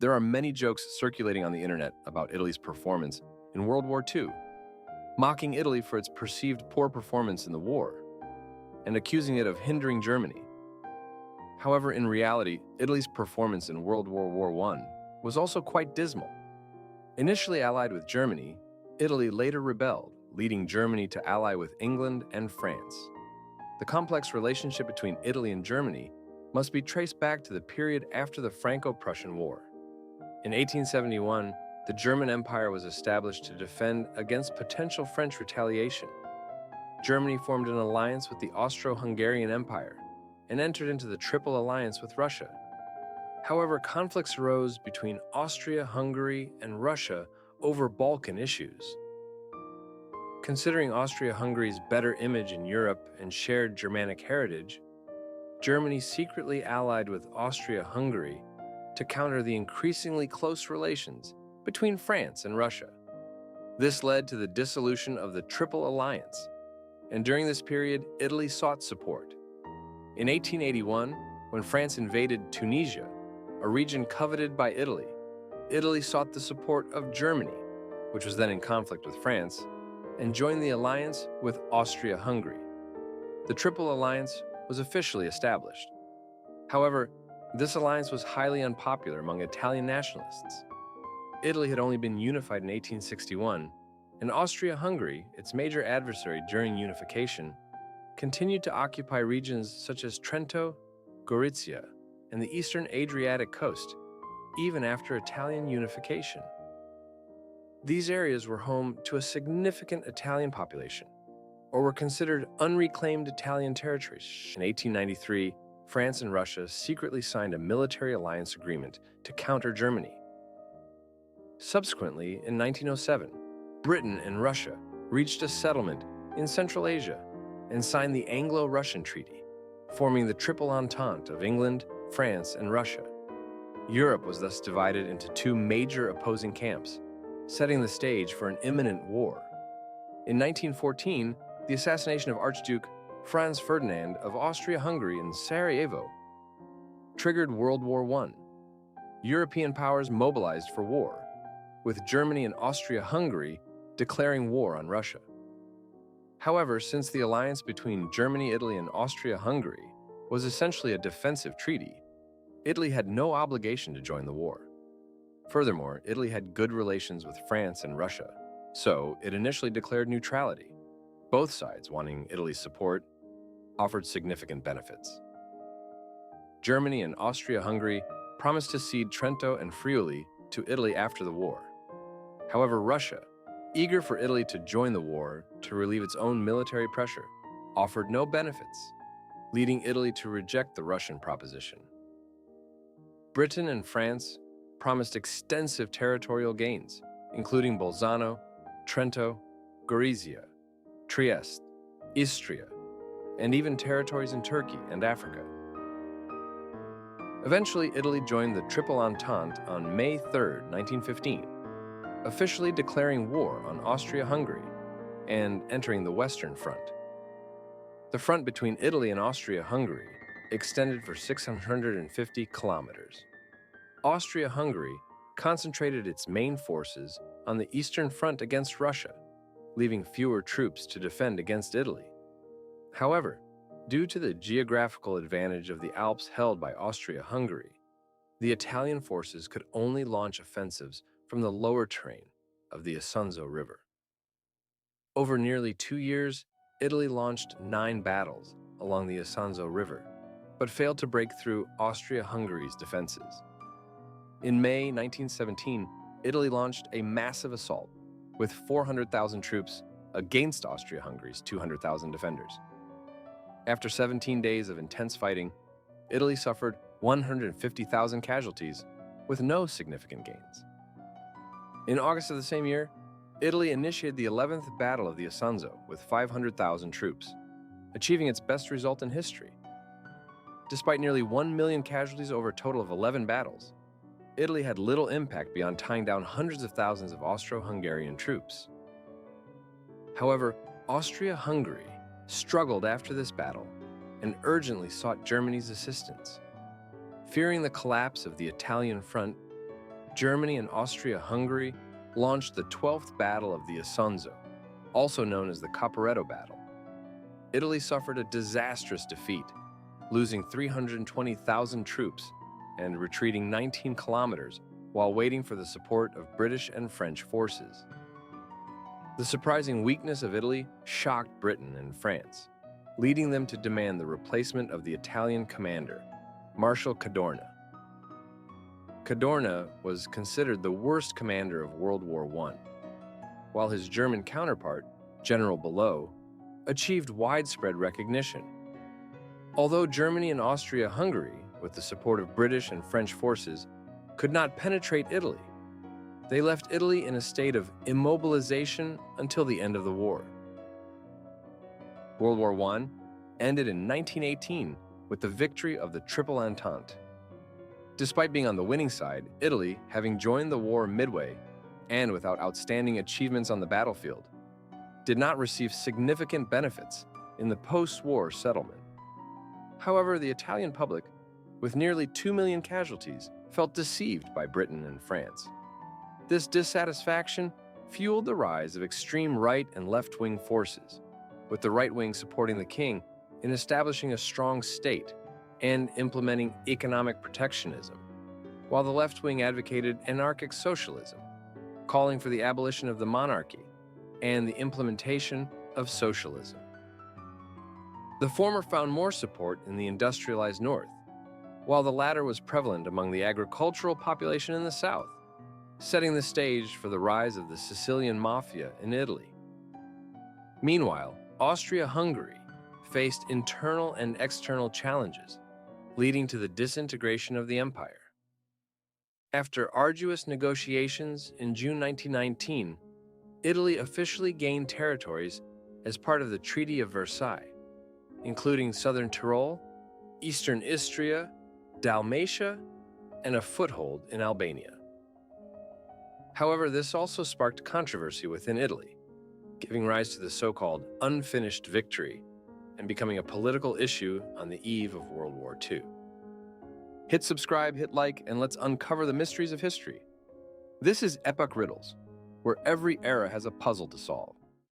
There are many jokes circulating on the internet about Italy's performance in World War II, mocking Italy for its perceived poor performance in the war and accusing it of hindering Germany. However, in reality, Italy's performance in World War I was also quite dismal. Initially allied with Germany, Italy later rebelled, leading Germany to ally with England and France. The complex relationship between Italy and Germany must be traced back to the period after the Franco-Prussian War. In 1871, the German Empire was established to defend against potential French retaliation. Germany formed an alliance with the Austro-Hungarian Empire and entered into the Triple Alliance with Russia. However, conflicts arose between Austria, Hungary, and Russia over Balkan issues. Considering Austria-Hungary's better image in Europe and shared Germanic heritage, Germany secretly allied with Austria-Hungary to counter the increasingly close relations between France and Russia. This led to the dissolution of the Triple Alliance, and during this period, Italy sought support. In 1881, when France invaded Tunisia, a region coveted by Italy, Italy sought the support of Germany, which was then in conflict with France, and joined the alliance with Austria-Hungary. The Triple Alliance was officially established. However, this alliance was highly unpopular among Italian nationalists. Italy had only been unified in 1861, and Austria-Hungary, its major adversary during unification, continued to occupy regions such as Trento, Gorizia, and the eastern Adriatic coast, even after Italian unification. These areas were home to a significant Italian population, or were considered unreclaimed Italian territories. In 1893, France and Russia secretly signed a military alliance agreement to counter Germany. Subsequently, in 1907, Britain and Russia reached a settlement in Central Asia and signed the Anglo-Russian Treaty, forming the Triple Entente of England, France, and Russia. Europe was thus divided into two major opposing camps, setting the stage for an imminent war. In 1914, the assassination of Archduke Franz Ferdinand of Austria-Hungary in Sarajevo triggered World War I. European powers mobilized for war, with Germany and Austria-Hungary declaring war on Russia. However, since the alliance between Germany, Italy, and Austria-Hungary was essentially a defensive treaty, Italy had no obligation to join the war. Furthermore, Italy had good relations with France and Russia, so it initially declared neutrality. Both sides, wanting Italy's support, offered significant benefits. Germany and Austria-Hungary promised to cede Trento and Friuli to Italy after the war. However, Russia, eager for Italy to join the war to relieve its own military pressure, offered no benefits, leading Italy to reject the Russian proposition. Britain and France promised extensive territorial gains, including Bolzano, Trento, Gorizia, Trieste, Istria, and even territories in Turkey and Africa. Eventually, Italy joined the Triple Entente on May 3, 1915, officially declaring war on Austria-Hungary and entering the Western Front. The front between Italy and Austria-Hungary extended for 650 kilometers. Austria-Hungary concentrated its main forces on the Eastern Front against Russia, leaving fewer troops to defend against Italy. However, due to the geographical advantage of the Alps held by Austria-Hungary, the Italian forces could only launch offensives from the lower terrain of the Isonzo River. Over nearly 2 years, Italy launched 9 battles along the Isonzo River, but failed to break through Austria-Hungary's defenses. In May 1917, Italy launched a massive assault with 400,000 troops against Austria-Hungary's 200,000 defenders. After 17 days of intense fighting, Italy suffered 150,000 casualties with no significant gains. In August of the same year, Italy initiated the 11th Battle of the Isonzo with 500,000 troops, achieving its best result in history. Despite nearly 1 million casualties over a total of 11 battles, Italy had little impact beyond tying down hundreds of thousands of Austro-Hungarian troops. However, Austria-Hungary struggled after this battle and urgently sought Germany's assistance. Fearing the collapse of the Italian front, Germany and Austria-Hungary launched the 12th Battle of the Isonzo, also known as the Caporetto Battle. Italy suffered a disastrous defeat, losing 320,000 troops and retreating 19 kilometers while waiting for the support of British and French forces. The surprising weakness of Italy shocked Britain and France, leading them to demand the replacement of the Italian commander, Marshal Cadorna. Cadorna was considered the worst commander of World War I, while his German counterpart, General Below, achieved widespread recognition. Although Germany and Austria-Hungary, with the support of British and French forces, could not penetrate Italy, they left Italy in a state of immobilization until the end of the war. World War I ended in 1918 with the victory of the Triple Entente. Despite being on the winning side, Italy, having joined the war midway and without outstanding achievements on the battlefield, did not receive significant benefits in the post-war settlement. However, the Italian public, with nearly 2 million casualties, felt deceived by Britain and France. This dissatisfaction fueled the rise of extreme right and left-wing forces, with the right wing supporting the king in establishing a strong state and implementing economic protectionism, while the left wing advocated anarchic socialism, calling for the abolition of the monarchy and the implementation of socialism. The former found more support in the industrialized north, while the latter was prevalent among the agricultural population in the south, setting the stage for the rise of the Sicilian mafia in Italy. Meanwhile, Austria-Hungary faced internal and external challenges, leading to the disintegration of the empire. After arduous negotiations in June 1919, Italy officially gained territories as part of the Treaty of Versailles, including southern Tyrol, eastern Istria, Dalmatia, and a foothold in Albania. However, this also sparked controversy within Italy, giving rise to the so-called unfinished victory and becoming a political issue on the eve of World War II. Hit subscribe, hit like, and let's uncover the mysteries of history. This is Epoch Riddles, where every era has a puzzle to solve.